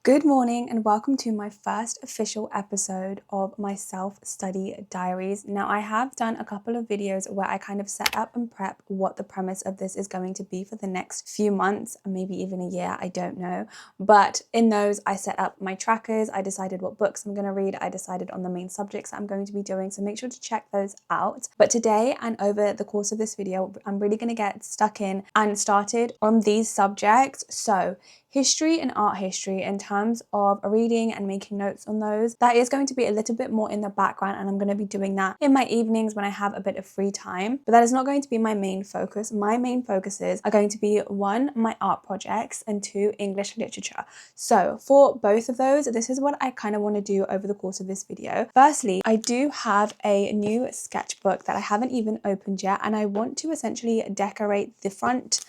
Good morning and welcome to my first official episode of my self-study diaries. Now, I have done a couple of videos where I kind of set up and prep what the premise of this is going to be for the next few months, maybe even a year, I don't know. But in those, I set up my trackers, I decided what books I'm going to read, I decided on the main subjects that I'm going to be doing, so make sure to check those out. But today and over the course of this video, I'm really going to get stuck in and started on these subjects. So history and art history in terms of reading and making notes on those. That is going to be a little bit more in the background, and I'm going to be doing that in my evenings when I have a bit of free time. But that is not going to be my main focus. My main focuses are going to be 1, my art projects, and 2, English literature. So for both of those, this is what I kind of want to do over the course of this video. Firstly, I do have a new sketchbook that I haven't even opened yet, and I want to essentially decorate the front,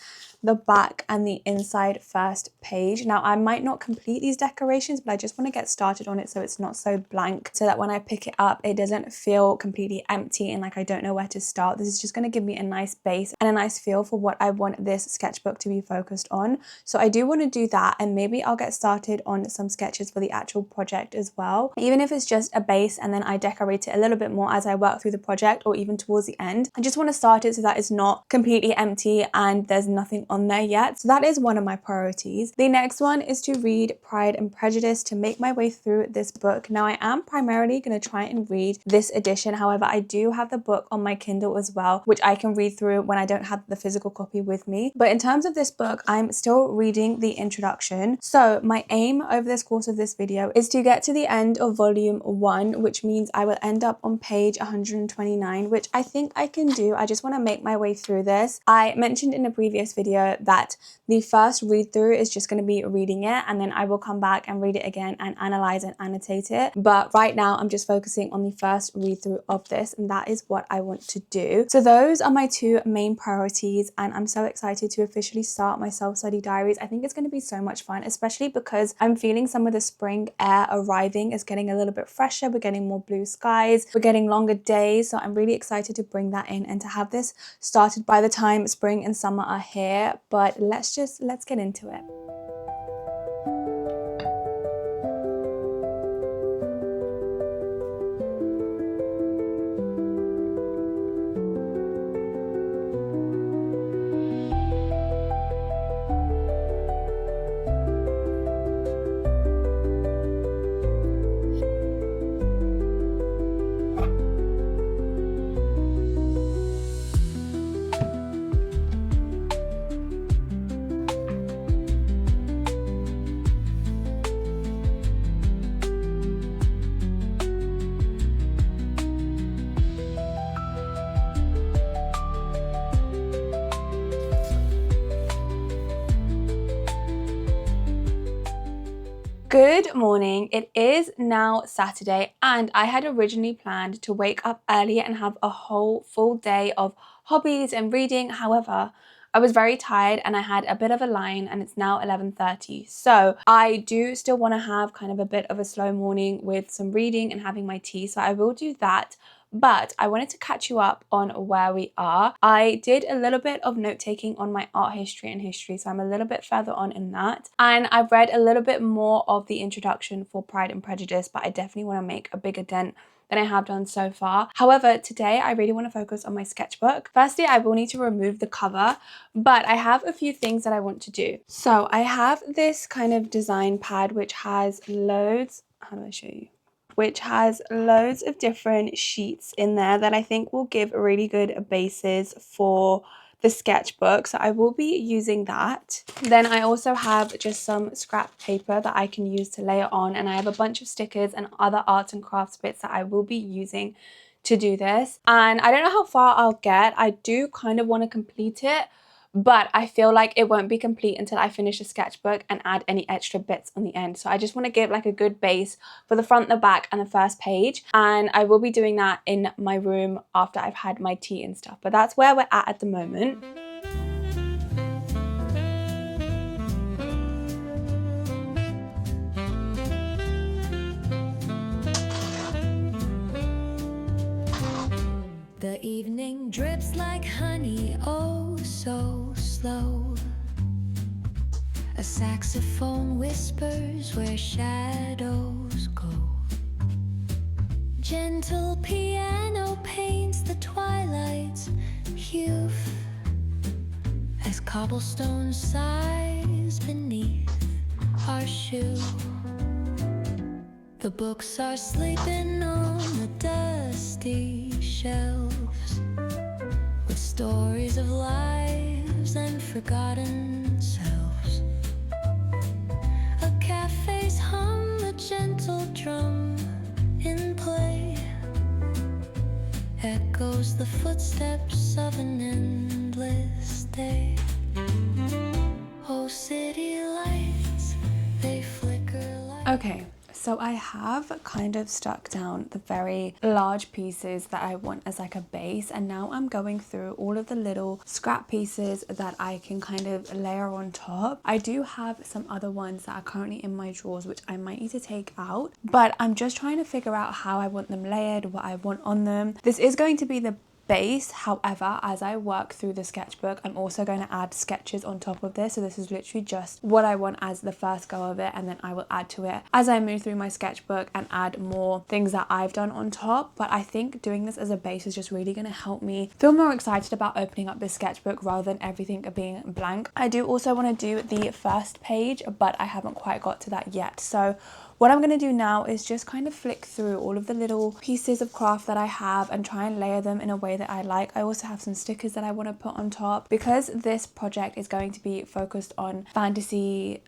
the back and the inside first page. Now, I might not complete these decorations, but I just want to get started on it so it's not so blank, so that when I pick it up, it doesn't feel completely empty and like I don't know where to start. This is just going to give me a nice base and a nice feel for what I want this sketchbook to be focused on. So I do want to do that, and maybe I'll get started on some sketches for the actual project as well. Even if it's just a base and then I decorate it a little bit more as I work through the project or even towards the end. I just want to start it so that it's not completely empty and there's nothing on there yet. So that is one of my priorities. The next one is to read Pride and Prejudice, to make my way through this book. Now, I am primarily going to try and read this edition. However, I do have the book on my Kindle as well, which I can read through when I don't have the physical copy with me. But in terms of this book, I'm still reading the introduction. So my aim over this course of this video is to get to the end of volume 1, which means I will end up on page 129, which I think I can do. I just want to make my way through this. I mentioned in a previous video that the first read through is just going to be reading it, and then I will come back and read it again and analyze and annotate it. But right now I'm just focusing on the first read through of this, and that is what I want to do. So those are my 2 main priorities, and I'm so excited to officially start my self-study diaries. I think it's going to be so much fun, especially because I'm feeling some of the spring air arriving. It's getting a little bit fresher, we're getting more blue skies, we're getting longer days, so I'm really excited to bring that in and to have this started by the time spring and summer are here. But let's get into it. Good morning. It is now Saturday, and I had originally planned to wake up earlier and have a whole full day of hobbies and reading. However, I was very tired and I had a bit of a line, and it's now 11:30. So I do still want to have kind of a bit of a slow morning with some reading and having my tea. So I will do that. But I wanted to catch you up on where we are. I did a little bit of note taking on my art history and history, so I'm a little bit further on in that. And I've read a little bit more of the introduction for Pride and Prejudice, but I definitely want to make a bigger dent than I have done so far. However, today I really want to focus on my sketchbook. Firstly, I will need to remove the cover, but I have a few things that I want to do. So I have this kind of design pad which has loads, how do I show you? Which has loads of different sheets in there that I think will give really good bases for the sketchbook. So I will be using that. Then I also have just some scrap paper that I can use to layer on, and I have a bunch of stickers and other arts and crafts bits that I will be using to do this. And I don't know how far I'll get. I do kind of want to complete it, but I feel like it won't be complete until I finish the sketchbook and add any extra bits on the end. So I just want to give like a good base for the front, the back and the first page, and I will be doing that in my room after I've had my tea and stuff. But that's where we're at the moment. The evening drips like honey, oh so slow. A saxophone whispers where shadows go. Gentle piano paints the twilight's hue as cobblestone sighs beneath our shoe. The books are sleeping on the dusty shelves with stories of lives and forgotten selves. A cafe's hum, a gentle drum in play, echoes the footsteps of an endless day. Oh, city lights, they flicker like... Okay, so I have kind of stuck down the very large pieces that I want as like a base, and now I'm going through all of the little scrap pieces that I can kind of layer on top. I do have some other ones that are currently in my drawers which I might need to take out, but I'm just trying to figure out how I want them layered, what I want on them. This is going to be the base. However, as I work through the sketchbook, I'm also going to add sketches on top of this. So this is literally just what I want as the first go of it, and then I will add to it as I move through my sketchbook and add more things that I've done on top. But I think doing this as a base is just really going to help me feel more excited about opening up this sketchbook rather than everything being blank. I do also want to do the first page, but I haven't quite got to that yet. So what I'm going to do now is just kind of flick through all of the little pieces of craft that I have and try and layer them in a way that I like. I also have some stickers that I want to put on top because this project is going to be focused on fantasy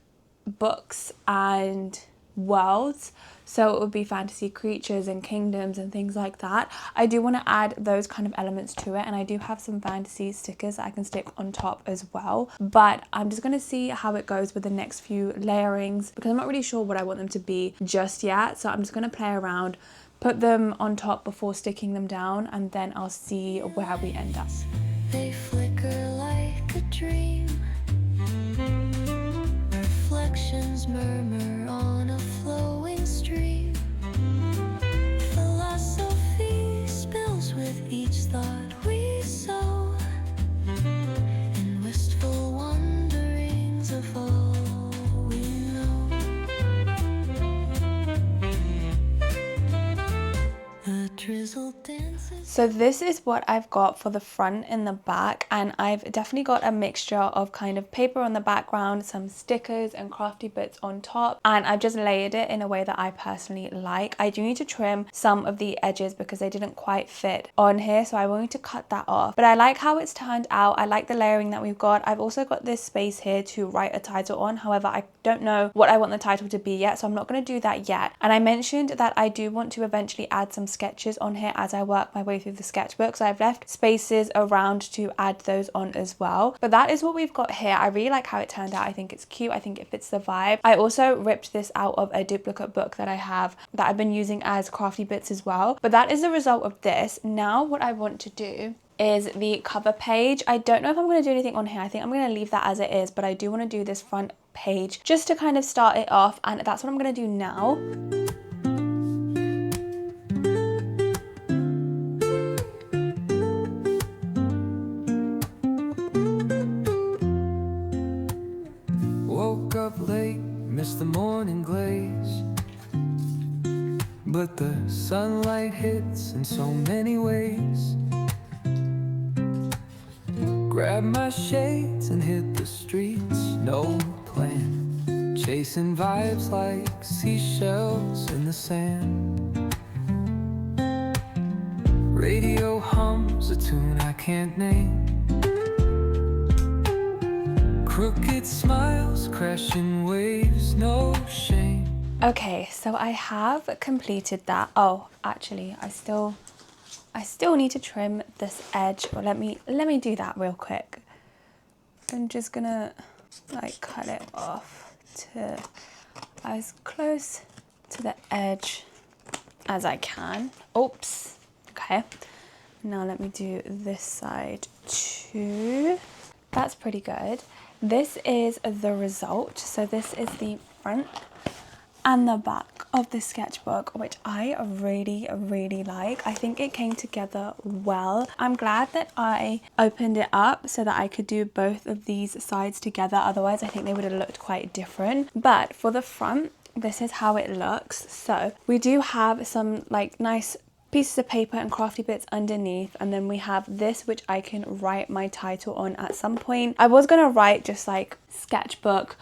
books and worlds. So it would be fantasy creatures and kingdoms and things like that. I do want to add those kind of elements to it, and I do have some fantasy stickers that I can stick on top as well. But I'm just going to see how it goes with the next few layerings because I'm not really sure what I want them to be just yet. So I'm just going to play around, put them on top before sticking them down, and then I'll see where we end up. They flicker like a dream. Reflections murmur on a flowing stream. Philosophy spills with each thought we sow, and wistful wanderings of all we know. A drizzle dances. So this is what I've got for the front and the back, and I've definitely got a mixture of kind of paper on the background, some stickers and crafty bits on top, and I've just layered it in a way that I personally like. I do need to trim some of the edges because they didn't quite fit on here, so I will need to cut that off. But I like how it's turned out. I like the layering that we've got. I've also got this space here to write a title on. However, I don't know what I want the title to be yet, so I'm not going to do that yet. And I mentioned that I do want to eventually add some sketches on here as I work my way through the sketchbook, so I've left spaces around to add those on as well. But that is what we've got here. I really like how it turned out. I think it's cute. I think it fits the vibe. I also ripped this out of a duplicate book that I have that I've been using as crafty bits as well. But that is the result of this. Now what I want to do is the cover page. I don't know if I'm going to do anything on here. I think I'm going to leave that as it is, but I do want to do this front page just to kind of start it off, and that's what I'm going to do now. Woke up late, missed the morning glaze, but the sunlight hits in so many ways. Grabbed my shades and hit the streets, no plan, chasing vibes like seashells in the sand. Radio hums a tune I can't name, crooked smiles, crashing waves, no shame. Okay, so I have completed that. Oh, actually, I still need to trim this edge. Well, let me do that real quick. I'm just gonna like cut it off to as close to the edge as I can. Oops. Okay. Now let me do this side too. That's pretty good. This is the result. So this is the front and the back of this sketchbook, which I really like. I think it came together well. I'm glad that I opened it up so that I could do both of these sides together, otherwise I think they would have looked quite different. But for the front, this is how it looks. So we do have some like nice pieces of paper and crafty bits underneath, and then we have this which I can write my title on at some point. I was gonna write just like Sketchbook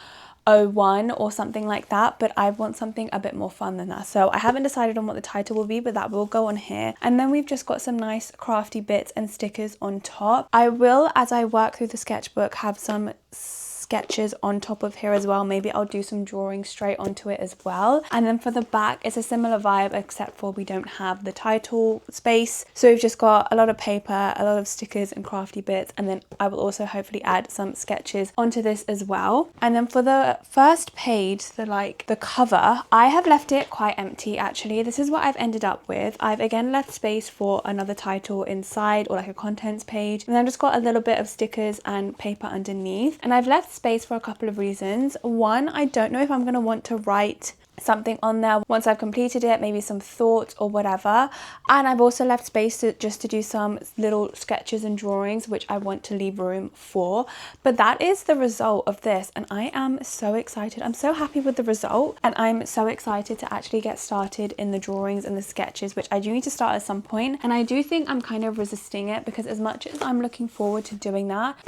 01 or something like that, but I want something a bit more fun than that, so I haven't decided on what the title will be, but that will go on here. And then we've just got some nice crafty bits and stickers on top. I will, as I work through the sketchbook, have some sketches on top of here as well. Maybe I'll do some drawing straight onto it as well. And then for the back, it's a similar vibe, except for we don't have the title space, so we've just got a lot of paper, a lot of stickers and crafty bits, and then I will also hopefully add some sketches onto this as well. And then for the first page, the cover, I have left it quite empty actually. This is what I've ended up with. I've again left space for another title inside, or like a contents page, and then I've just got a little bit of stickers and paper underneath. And I've left space for a couple of reasons. One, I don't know if I'm going to want to write something on there once I've completed it, maybe some thoughts or whatever. And I've also left space just to do some little sketches and drawings, which I want to leave room for. But that is the result of this, and I am so excited. I'm so happy with the result, and I'm so excited to actually get started in the drawings and the sketches, which I do need to start at some point. And I do think I'm kind of resisting it, because as much as I'm looking forward to doing that,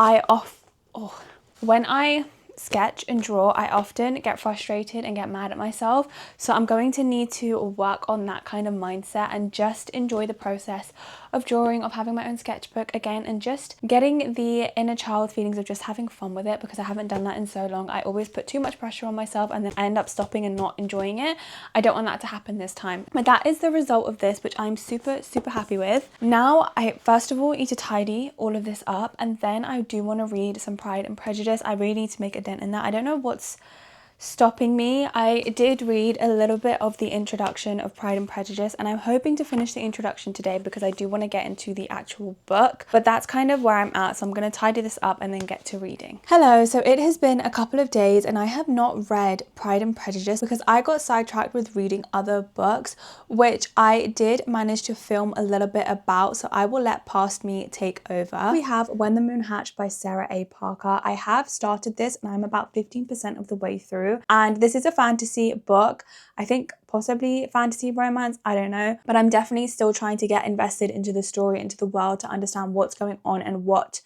when I sketch and draw, I often get frustrated and get mad at myself. So I'm going to need to work on that kind of mindset and just enjoy the process of drawing, of having my own sketchbook again, and just getting the inner child feelings of just having fun with it, because I haven't done that in so long. I always put too much pressure on myself and then I end up stopping and not enjoying it. I don't want that to happen this time. But that is the result of this, which I'm super happy with. Now I first of all need to tidy all of this up, and then I do want to read some Pride and Prejudice. I really need to make a dent in that. I don't know what's stopping me. I did read a little bit of the introduction of Pride and Prejudice, and I'm hoping to finish the introduction today, because I do want to get into the actual book. But that's kind of where I'm at, so I'm going to tidy this up and then get to reading. Hello, so it has been a couple of days and I have not read Pride and Prejudice because I got sidetracked with reading other books, which I did manage to film a little bit about, so I will let past me take over. We have When the Moon Hatched by Sarah A. Parker. I have started this and I'm about 15% of the way through. And this is a fantasy book. I think possibly fantasy romance, I don't know, but I'm definitely still trying to get invested into the story, into the world, to understand what's going on and what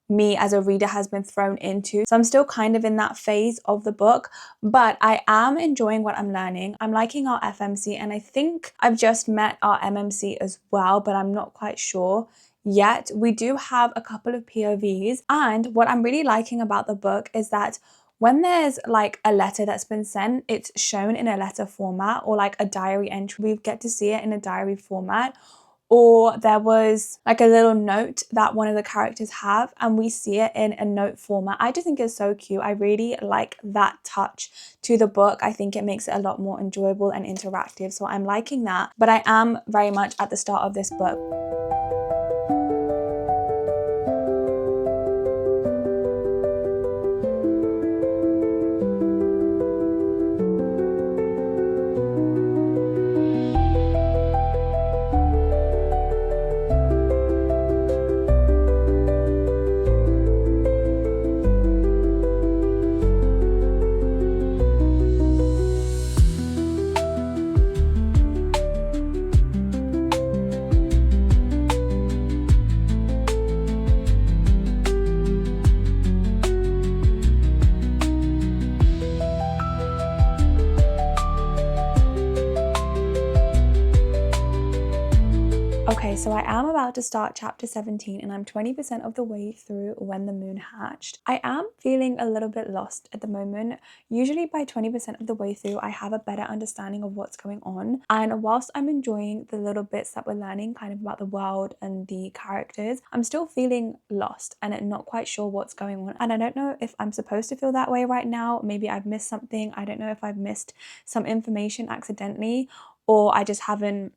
me as a reader has been thrown into. So I'm still kind of in that phase of the book, but I am enjoying what I'm learning. I'm liking our FMC, and I think I've just met our MMC as well, but I'm not quite sure yet. We do have a couple of POVs, and what I'm really liking about the book is that when there's like a letter that's been sent, it's shown in a letter format, or like a diary entry, we get to see it in a diary format. Or there was like a little note that one of the characters have, and we see it in a note format. I just think it's so cute. I really like that touch to the book. I think it makes it a lot more enjoyable and interactive. So I'm liking that, but I am very much at the start of this book. Okay, so I am about to start chapter 17 and I'm 20% of the way through When the Moon Hatched. I am feeling a little bit lost at the moment. Usually by 20% of the way through, I have a better understanding of what's going on. And whilst I'm enjoying the little bits that we're learning kind of about the world and the characters, I'm still feeling lost and not quite sure what's going on. And I don't know if I'm supposed to feel that way right now. Maybe I've missed something. I don't know if I've missed some information accidentally, or I just haven't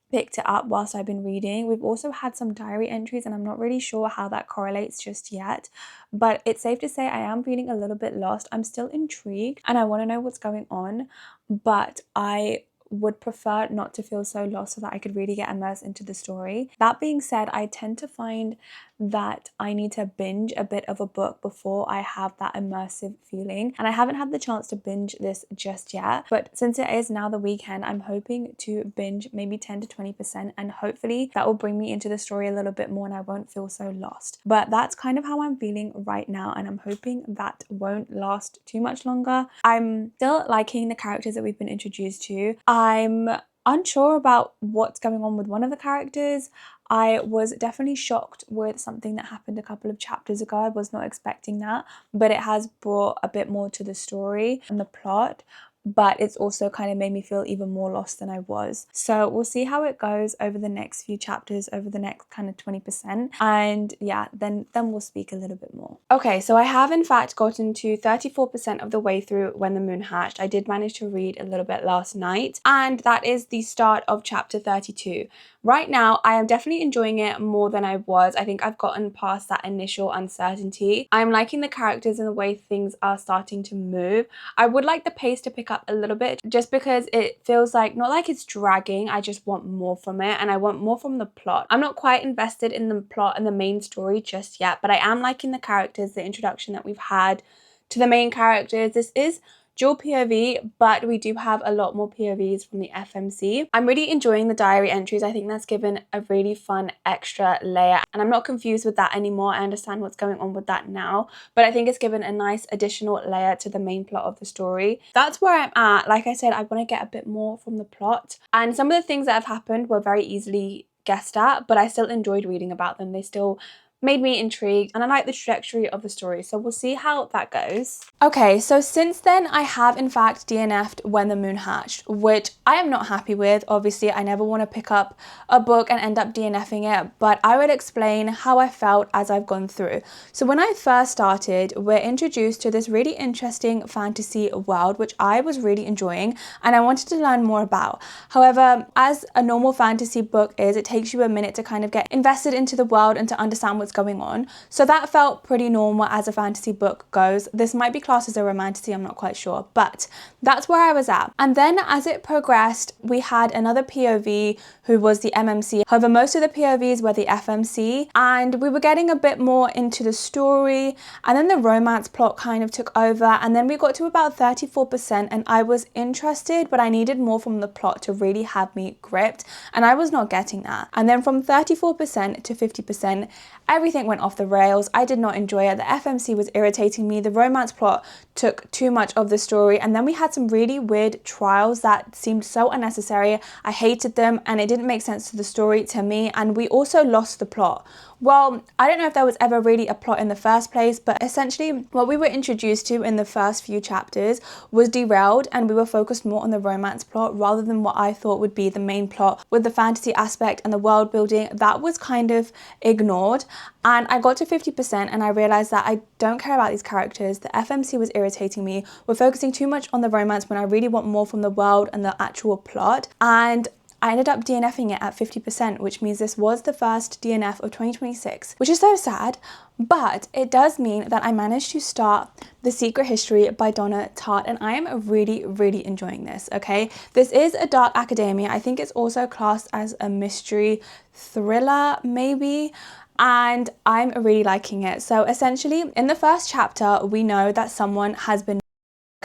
picked it up whilst I've been reading. We've also had some diary entries and I'm not really sure how that correlates just yet, but it's safe to say I am feeling a little bit lost. I'm still intrigued and I want to know what's going on, but I would prefer not to feel so lost so that I could really get immersed into the story. That being said, I tend to find that I need to binge a bit of a book before I have that immersive feeling, and I haven't had the chance to binge this just yet, but since it is now the weekend, I'm hoping to binge maybe 10 to 20%, and hopefully that will bring me into the story a little bit more and I won't feel so lost. But that's kind of how I'm feeling right now, and I'm hoping that won't last too much longer. I'm still liking the characters that we've been introduced to. I'm unsure about what's going on with one of the characters. I was definitely shocked with something that happened a couple of chapters ago. I was not expecting that, but it has brought a bit more to the story and the plot, but it's also kind of made me feel even more lost than I was. So we'll see how it goes over the next few chapters, over the next kind of 20%. And yeah, then we'll speak a little bit more. Okay, so I have in fact gotten to 34% of the way through When the Moon Hatched. I did manage to read a little bit last night, and that is the start of chapter 32. Right now, I am definitely enjoying it more than I was. I think I've gotten past that initial uncertainty. I'm liking the characters and the way things are starting to move. I would like the pace to pick up a little bit just because it feels like, not like it's dragging, I just want more from it and I want more from the plot. I'm not quite invested in the plot and the main story just yet, but I am liking the characters, the introduction that we've had to the main characters. This is dual POV, but we do have a lot more POVs from the FMC. I'm really enjoying the diary entries. I think that's given a really fun extra layer, and I'm not confused with that anymore. I understand what's going on with that now, but I think it's given a nice additional layer to the main plot of the story. That's where I'm at. Like I said, I want to get a bit more from the plot, and some of the things that have happened were very easily guessed at, but I still enjoyed reading about them. They still made me intrigued, and I like the trajectory of the story, so we'll see how that goes. Okay, so since then I have in fact DNF'd When the Moon Hatched, which I am not happy with. Obviously, I never want to pick up a book and end up DNFing it, but I will explain how I felt as I've gone through. So when I first started, we're introduced to this really interesting fantasy world, which I was really enjoying and I wanted to learn more about. However, as a normal fantasy book is, it takes you a minute to kind of get invested into the world and to understand what's going on. So that felt pretty normal as a fantasy book goes. This might be classed as a romantasy, I'm not quite sure, but that's where I was at. And then as it progressed, we had another POV who was the MMC. However, most of the POVs were the FMC, and we were getting a bit more into the story, and then the romance plot kind of took over, and then we got to about 34%, and I was interested, but I needed more from the plot to really have me gripped, and I was not getting that. And then from 34% to 50%, everything went off the rails. I did not enjoy it. The FMC was irritating me. The romance plot took too much of the story. And then we had some really weird trials that seemed so unnecessary. I hated them and it didn't make sense to the story to me. And we also lost the plot. Well, I don't know if there was ever really a plot in the first place, but essentially what we were introduced to in the first few chapters was derailed, and we were focused more on the romance plot rather than what I thought would be the main plot with the fantasy aspect and the world building. That was kind of ignored, and I got to 50% and I realized that I don't care about these characters. The FMC was irritating me. We're focusing too much on the romance when I really want more from the world and the actual plot, and I ended up DNFing it at 50%, which means this was the first DNF of 2026, which is so sad, but it does mean that I managed to start The Secret History by Donna Tartt, and I am really, really enjoying this, okay? This is a dark academia. I think it's also classed as a mystery thriller, maybe, and I'm really liking it. So essentially, in the first chapter, we know that someone has been,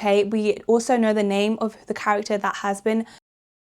okay? We also know the name of the character that has been.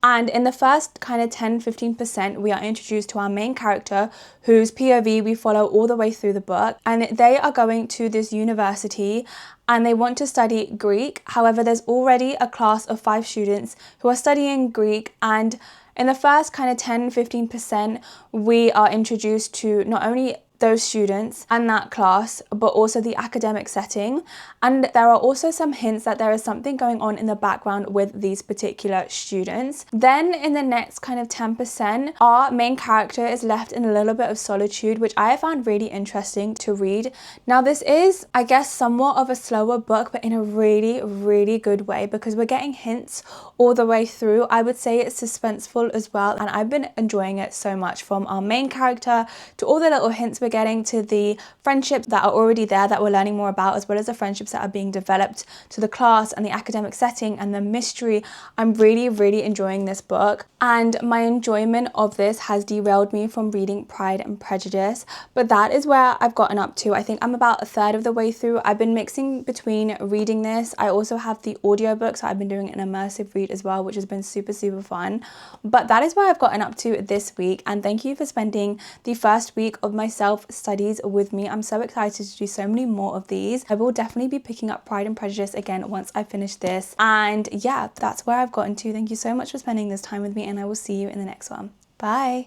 And in the first kind of 10-15%, we are introduced to our main character, whose POV we follow all the way through the book. And they are going to this university and they want to study Greek. However, there's already a class of 5 students who are studying Greek, and in the first kind of 10-15%, we are introduced to not only those students and that class, but also the academic setting. And there are also some hints that there is something going on in the background with these particular students. Then in the next kind of 10%, our main character is left in a little bit of solitude, which I found really interesting to read. Now this is, I guess, somewhat of a slower book, but in a really, really good way, because we're getting hints all the way through. I would say it's suspenseful as well, and I've been enjoying it so much, from our main character to all the little hints we're getting to the friendships that are already there that we're learning more about, as well as the friendships that are being developed, to the class and the academic setting and the mystery. I'm really enjoying this book, and my enjoyment of this has derailed me from reading Pride and Prejudice, but that is where I've gotten up to. I think I'm about a third of the way through. I've been mixing between reading this. I also have the audiobook, so I've been doing an immersive read as well, which has been super fun. But that is where I've gotten up to this week, and thank you for spending the first week of my self-studies with me. I'm so excited to do so many more of these. I will definitely be picking up Pride and Prejudice again once I finish this, and yeah, that's where I've gotten to. Thank you so much for spending this time with me, and I will see you in the next one. Bye.